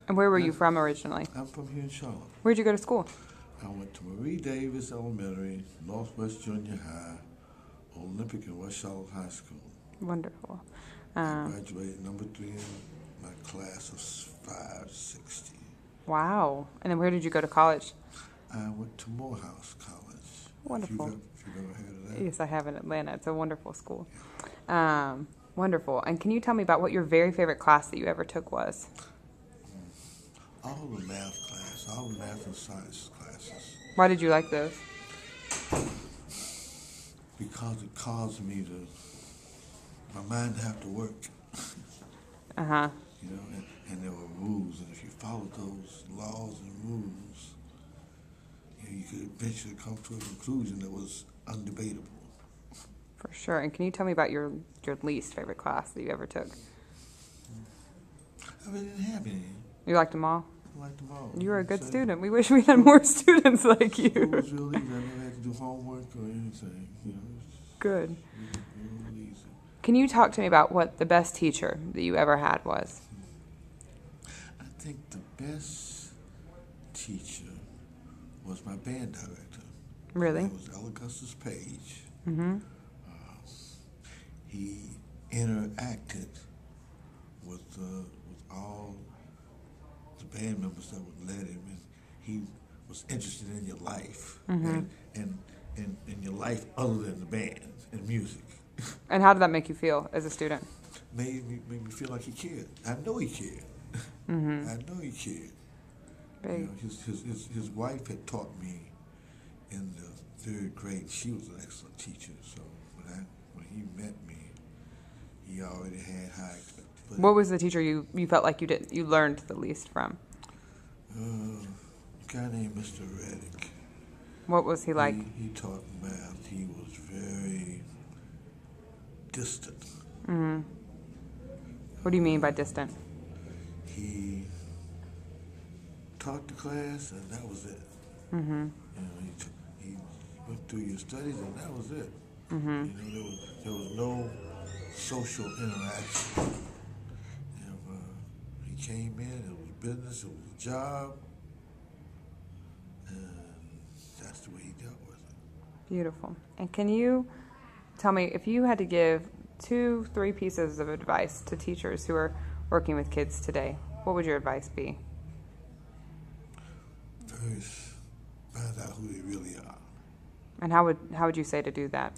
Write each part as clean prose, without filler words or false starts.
And where were you from originally? I'm from here in Charlotte. Where'd you go to school? I went to Marie Davis Elementary, Northwest Junior High, Olympic and West Charlotte High School. Wonderful. I graduated number 3 in my class of 560. Wow. And then where did you go to college? I went to Morehouse College. Wonderful. If you've ever heard of that. Yes, I have in Atlanta. It's a wonderful school. Wonderful. And can you tell me about what your very favorite class that you ever took was? All the math class, all the math and science classes. Why did you like those? Because it caused me to, my mind to have to work. Uh-huh. You know, and there were rules, and if you followed those laws and rules, you could eventually come to a conclusion that was undebatable. For sure. And can you tell me about your least favorite class that you ever took? I really didn't have any. You liked them all? I liked them all. You were a good student. We wish we had more students like you. It was real easy. I never had to do homework or anything. You know, Good. real easy. Can you talk to me about what the best teacher that you ever had was? I think the best teacher was my band director. Really? It was Augustus Page. Mm-hmm. He interacted with all the band members that would let him, and he was interested in your life and in your life other than the band and music. And how did that make you feel as a student? Made me feel like he cared. I know he cared. Mm-hmm. I know he cared. Big. You know, his wife had taught me in the 3rd grade. She was an excellent teacher. So when he met me, he already had high expectations. What was the teacher you felt like you learned the least from? A guy named Mr. Reddick. What was he like? He taught math. He was very distant. Mm-hmm. What do you mean by distant? He taught the class, and that was it. Mm-hmm. You know, he went through your studies, and that was it. Mm-hmm. You know, there was no social interaction. You know, he came in, it was business, it was a job, and that's the way he dealt with it. Beautiful. And can you tell me, if you had to give 2-3 pieces of advice to teachers who are working with kids today, what would your advice be? First, find out who they really are. And how would you say to do that?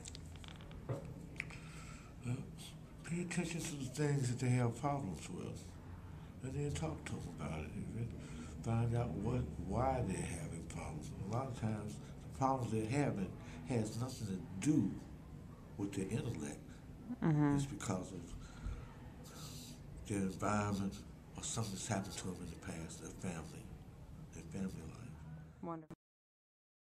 Pay attention to the things that they have problems with, and then talk to them about it. And find out why they're having problems. A lot of times, the problems they're having has nothing to do with their intellect. Mm-hmm. It's because of their environment or something that's happened to them in the past, their family life. Wonderful.